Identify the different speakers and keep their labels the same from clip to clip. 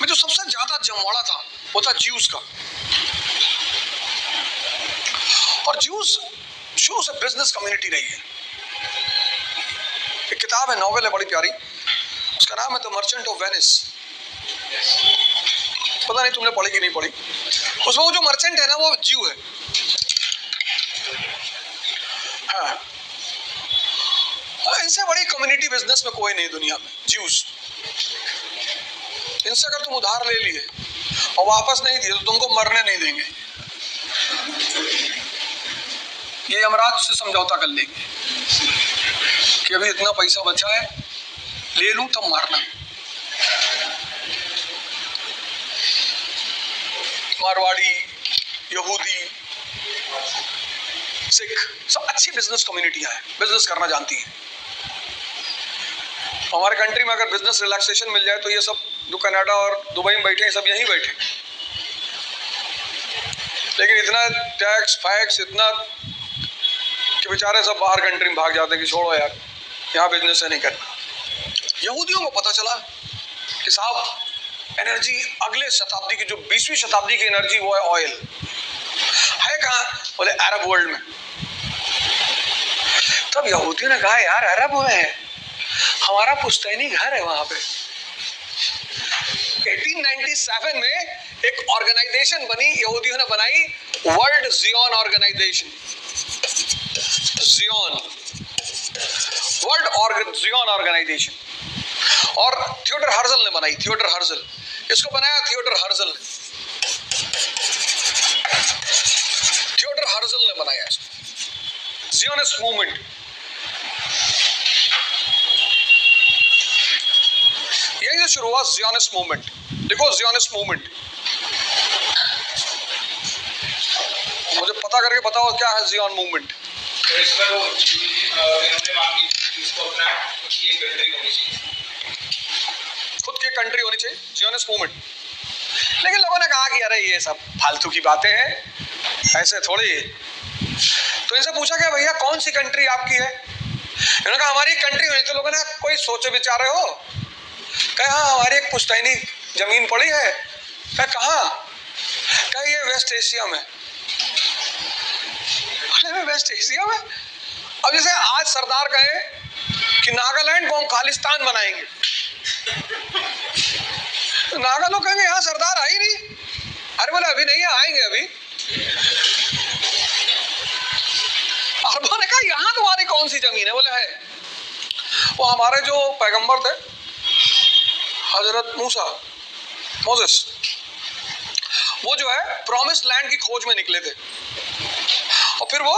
Speaker 1: में जो सबसे ज्यादा जमवाड़ा था वो था ज्यूस का। और ज्यूस शुरू से बिजनेस कम्युनिटी रही है। एक किताब है, नॉवेल है बड़ी प्यारी, उसका नाम है द मर्चेंट ऑफ वेनिस। पता नहीं तुमने पढ़ी कि नहीं पढ़ी। उसमें वो जो मर्चेंट है ना वो ज्यू है। हाँ, इनसे बड़ी कम्युनिटी बिजनेस में कोई नहीं दुनिया में, ज्यूस। इनसे अगर तुम उधार ले लिए और वापस नहीं दिए तो तुमको मरने नहीं देंगे। ये यमराज से समझौता कर लेंगे कि अभी इतना पैसा बचा है, ले लूं तब मारना। मारवाड़ी, यहूदी, सिख, सब अच्छी बिजनेस कम्युनिटियां हैं, बिजनेस करना जानती हैं। हमारे कंट्री में अगर बिजनेस रिलैक्सेशन मिल जाए तो ये सब जो कनाडा और दुबई में बैठे हैं सब यहीं बैठे। लेकिन इतना टैक्स फैक्स इतना कि बेचारे सब बाहर कंट्री में भाग जाते हैं कि छोड़ो यार, यहाँ बिजनेस है नहीं करना। यहूदियों को पता चला कि साहब एनर्जी अगले शताब्दी की, जो 20वीं शताब्दी की एनर्जी वो है ऑयल। है कहाँ? बोले अरब वर्ल्ड में। तब यहूदियों ने कहा यार अरब में है, हमारा पुश्तैनी घर है वहां पे। 1897 में एक ऑर्गेनाइजेशन बनी, यहूदियों ने बनाई, world Zion organization. Zion, world Zion organization. और थियोडर हर्जल ने बनाई, थियोडर हर्जल। इसको बनाया थियोडर हर्जल ने, थियोडर हर्जल ने बनाया इसको। Zionist movement. यहीं से शुरू हुआ जियोनिस्ट मूवमेंट। देखो जियोनिस्ट मूवमेंट, मुझे पता करके बताओ क्या है जियोन मूवमेंट।
Speaker 2: तो इसमें वो इन्होंने मांगी इसको अपना
Speaker 1: खुद की कंट्री होनी चाहिए, जियोनिस्ट मूवमेंट। लेकिन लोगों ने कहा कि अरे ये सब फालतू की बातें हैं, ऐसे थोड़ी। तो इनसे पूछा गया भैया कौन सी कंट्री आपकी है? इन्होंने कहा हमारी कंट्री होनी। तो लोगों ने कोई सोचे विचारे हो? कहा हाँ हमारी एक पुश्तैनी जमीन पड़ी है। कहा कहाँ? कहा ये वेस्ट एशिया में। वेस्ट एशिया में? अब जैसे आज सरदार कहे कि नागालैंड को हम खालिस्तान बनाएंगे, तो नागा लोग कहेंगे यहाँ सरदार आई नहीं। अरे बोले अभी नहीं है, आएंगे अभी। अरबों ने कहा यहाँ तुम्हारी कौन सी जमीन है? बोले है, वो हमारे जो पैगंबर थे हजरत मूसा, मोसेस, वो जो है प्रॉमिस्ड लैंड की खोज में निकले थे और फिर वो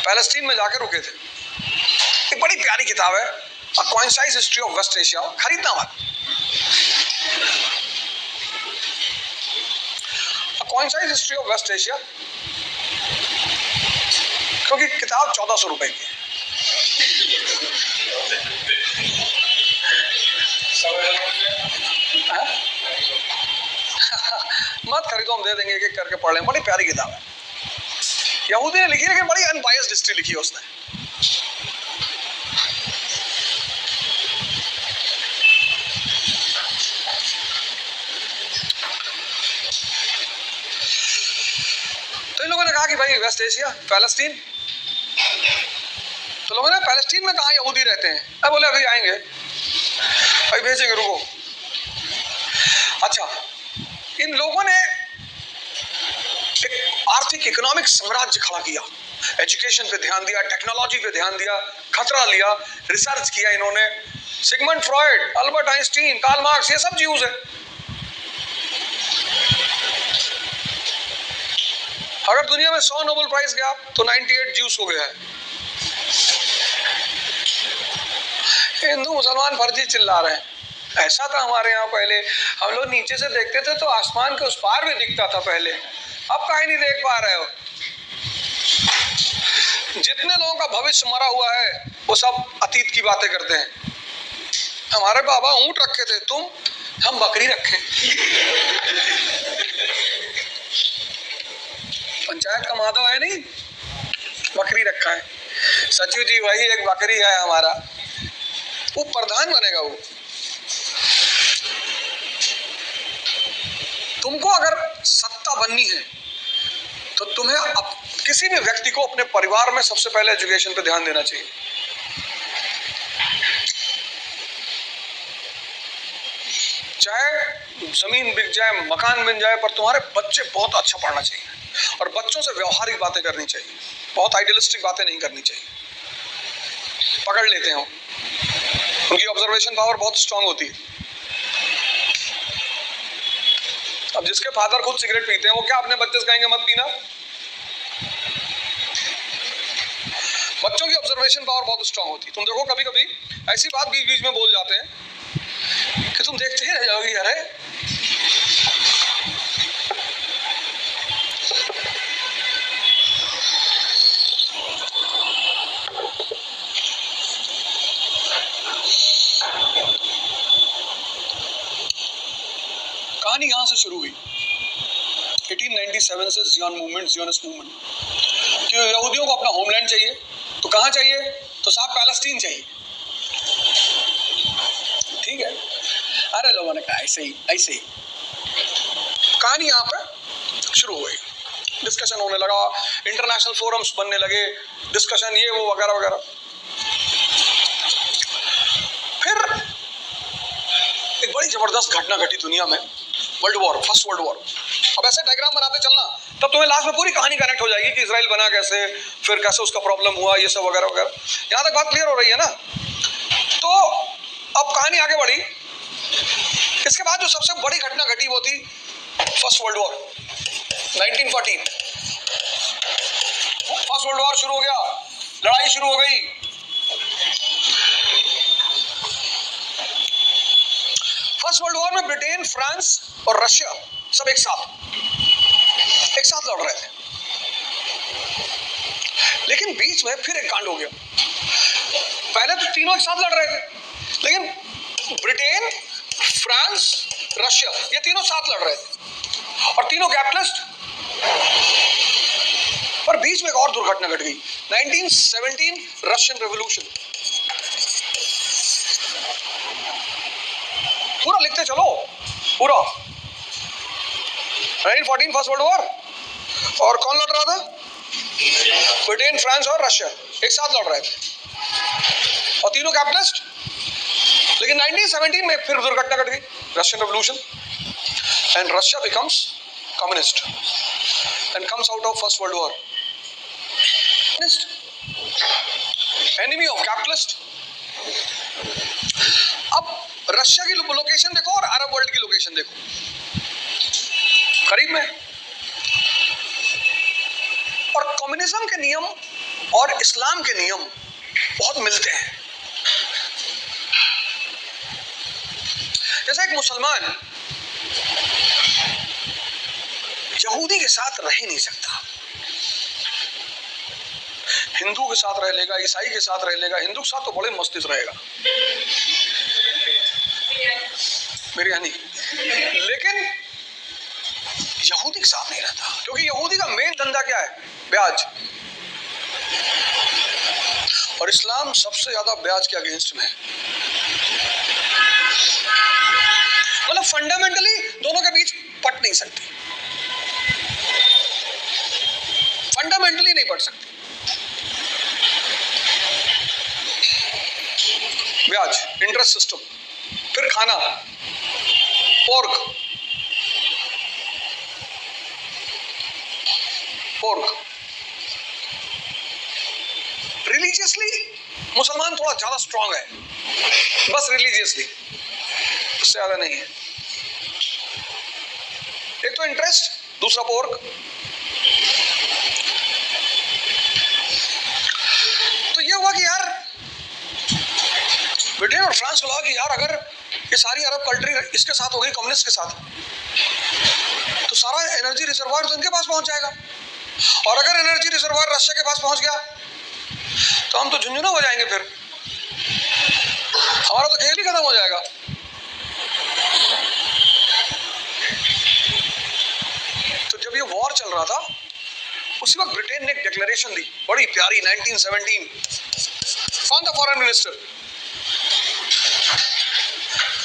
Speaker 1: पैलेस्टीन में जाकर रुके थे। एक बड़ी प्यारी किताब है, अ कॉइंसाइज हिस्ट्री ऑफ वेस्ट एशिया। खरीदना मत, अ कॉइंसाइज हिस्ट्री ऑफ वेस्ट एशिया, क्योंकि किताब 1400 रुपए की है। मत खरीदो, हम दे देंगे, एक एक करके पढ़ लें। बड़ी प्यारी किताब है, यहूदी ने लिखी है, लेकिन बड़ी अनबायस्ड हिस्ट्री लिखी है उसने। तो इन लोगों ने कहा कि भाई वेस्ट एशिया, पैलेस्टीन। तो लोगों ने पैलेस्टीन में कहा यहूदी रहते हैं? अब बोले अभी आएंगे, अभी भेजेंगे, रुको। अच्छा, इन लोगों ने एक आर्थिक इकोनॉमिक साम्राज्य खड़ा किया, एजुकेशन पे ध्यान दिया, टेक्नोलॉजी पे ध्यान दिया, खतरा लिया, रिसर्च किया इन्होंने। Sigmund Freud, Albert Einstein, Karl Marx, ये सब ज्यूज है। अगर दुनिया में 100 नोबेल प्राइज गया तो 98 ज्यूस हो गया है। हिंदू मुसलमान फर्जी चिल्ला रहे हैं। ऐसा था हमारे यहाँ पहले, हम लोग नीचे से देखते थे तो आसमान के उस पार भी दिखता था पहले। अब काहे नहीं देख पा रहे हो? जितने लोगों का भविष्य मरा हुआ है वो सब अतीत की बातें करते हैं। हमारे बाबा ऊंट रखे थे, हम बकरी रखे। पंचायत का माधव है नहीं, बकरी रखा है। सचिव जी वही एक बकरी है हमारा, वो प्रधान बनेगा वो। तुमको अगर सत्ता बननी है तो तुम्हें किसी भी व्यक्ति को अपने परिवार में सबसे पहले एजुकेशन पे ध्यान देना चाहिए। चाहे जमीन बिक जाए, मकान बन जाए, पर तुम्हारे बच्चे बहुत अच्छा पढ़ना चाहिए और बच्चों से व्यवहारिक बातें करनी चाहिए, बहुत आइडियलिस्टिक बातें नहीं करनी चाहिए। पकड़ लेते हैं उनकी ऑब्जर्वेशन पावर बहुत स्ट्रांग होती है। अब जिसके फादर खुद सिगरेट पीते हैं वो क्या अपने बच्चे से कहेंगे मत पीना? बच्चों की ऑब्जर्वेशन पावर बहुत स्ट्रांग होती है। तुम देखो कभी कभी ऐसी बात बीच बीच में बोल जाते हैं कि तुम देखते ही रह जाओगे, अरे कहानी यहां से शुरू हुई 1897 से ज़ियोनिस्ट मूवमेंट। क्यों यहूदियों को अपना होमलैंड चाहिए, तो कहां चाहिए? तो साहब पैलेस्टीन चाहिए, ठीक है। अरे लोगों ने कहा ऐसे ही कहानी यहां पे शुरू हो गई, डिस्कशन होने लगा, इंटरनेशनल फोरम्स बनने लगे, डिस्कशन ये वो वगैरह वगैरह। फिर एक बड़ी जबरदस्त घटना घटी दुनिया में, फर्स्ट वर्ल्ड वॉर। अब ऐसे डायग्राम बनाते चलना, तब तुम्हें लास्ट में पूरी कहानी कनेक्ट हो जाएगी कि इजराइल बना कैसे, फिर कैसे उसका प्रॉब्लम हुआ, ये सब वगैरह वगैरह। यहां तक बात क्लियर हो रही है ना? तो अब कहानी आगे बढ़ी। इसके बाद जो सबसे बड़ी घटना घटी वो थी first world war 1914। First world war शुरू हो गया, लड़ाई शुरू हो गई। फर्स्ट वर्ल्ड वॉर में ब्रिटेन, फ्रांस और रशिया सब एक साथ लड़ रहे थे। लेकिन बीच में फिर एक कांड हो गया। पहले तो तीनों एक साथ लड़ रहे थे, लेकिन ब्रिटेन, फ्रांस, रशिया ये तीनों साथ लड़ रहे थे और तीनों कैपिटलिस्ट। पर बीच में एक और दुर्घटना घट गई, 1917 रशियन रेवोल्यूशन। पूरा लिखते चलो, पूरा 1914 फर्स्ट वर्ल्ड वॉर। और कौन लड़ रहा था? ब्रिटेन, फ्रांस और रशिया एक साथ लड़ रहे थे और तीनों कैपिटलिस्ट। लेकिन 1917 में फिर दुर्घटना घट गई, Russian revolution, and Russia becomes communist and comes out of first world war. Enemy of capitalist. अब रशिया की लोकेशन देखो और अरब वर्ल्ड की लोकेशन देखो, करीब में। और कम्युनिज्म के नियम और इस्लाम के नियम बहुत मिलते हैं। जैसे एक मुसलमान यहूदी के साथ रह ही नहीं सकता, हिंदू के साथ रह लेगा, ईसाई के साथ रह लेगा, हिंदू के साथ तो बड़े मस्ती से रहेगा, बिरयानी, लेकिन यहूदी के साथ नहीं रहता। क्योंकि यहूदी का मेन धंधा क्या है? ब्याज। और इस्लाम सबसे ज्यादा ब्याज के अगेंस्ट में है। मतलब फंडामेंटली दोनों के बीच पट नहीं सकती, फंडामेंटली नहीं पट सकती। ब्याज, इंटरेस्ट सिस्टम, फिर खाना, पोर्क, रिलीजियसली मुसलमान थोड़ा ज्यादा स्ट्रांग है, बस रिलीजियसली, उससे ज्यादा नहीं है। एक तो इंटरेस्ट, दूसरा पोर्क। तो ये हुआ कि यार ब्रिटेन और फ्रांस को लगा कि यार अगर ये सारी अरब कंट्री इसके साथ हो गई, कम्युनिस्ट के साथ, तो सारा एनर्जी रिजर्वायर तो इनके पास पहुंच जाएगा। और अगर एनर्जी रिजर्वायर रशिया के पास पहुंच गया तो हम तो झुंझुनू हो जाएंगे, फिर हमारा तो खेल ही खत्म हो जाएगा। तो जब ये वॉर चल रहा था उसी वक्त ब्रिटेन ने एक डिक्लेरेशन दी, बड़ी प्यारी, 1917। कौन था फॉरेन मिनिस्टर?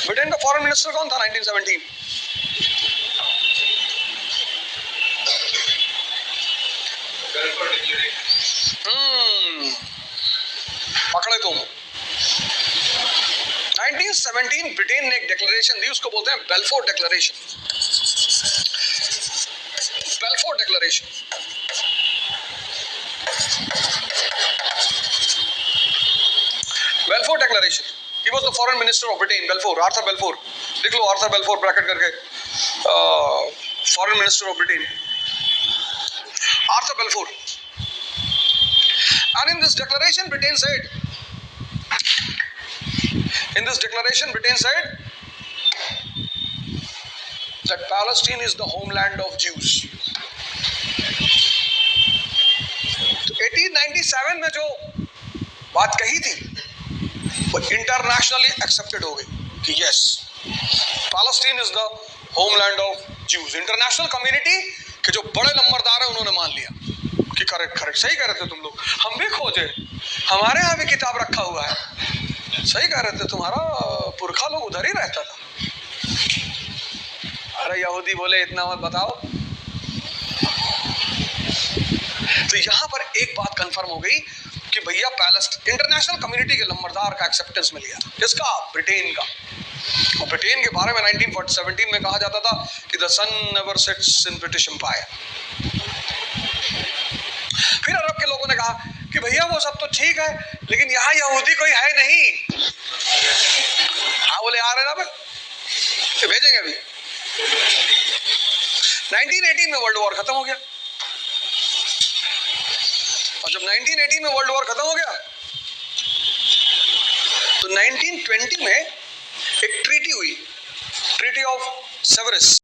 Speaker 1: ब्रिटेन का फॉरेन मिनिस्टर कौन था 1917?
Speaker 2: Balfour Declaration.
Speaker 1: पकड़े तुम। 1917 ब्रिटेन ने एक डिक्लेरेशन दी, उसको बोलते हैं Balfour declaration. Balfour declaration Balfour declaration. He was the foreign minister of Britain, Balfour, Arthur Balfour। लिख लो आर्थर बेल्फोर ब्रैकेट करके, foreign minister of Britain, Arthur Balfour। And in this declaration, Britain said that Palestine is the homeland of Jews। तो 1897 में जो बात कही थी वो internationally accepted हो गई कि yes, Palestine is the homeland of Jews. International community के जो बड़े नंबरदार हैं उन्होंने मान लिया कि करेक्ट सही कह रहे थे तुम लोग, हम भी खोजे, हमारे यहाँ भी किताब रखा हुआ है, सही कह रहे थे, तुम्हारा पुरखा लोग उधर ही रहता था। अरे यहूदी बोले इतना मत बताओ। तो यहां पर एक बात कंफर्म हो गई कि भैया इंटरनेशनल कम्युनिटी के नंबरदार का एक्सेप्टेंस मिल गया। किसका? ब्रिटेन का। और ब्रिटेन के बारे में 1917 में कहा जाता था कि the sun never sets in British empire. फिर अरब के लोगों ने कहा कि भैया वो सब तो ठीक है, लेकिन यहाँ यहूदी कोई है नहीं। हाँ बोले, आ रहे ना, तो भेजेंगे अभी। 1918 में वर्ल्ड वॉर खत्म हो गया। और जब 1918 में वर्ल्ड वॉर खत्म हो गया तो 1920 में एक ट्रीटी हुई, ट्रीटी ऑफ सेवरस।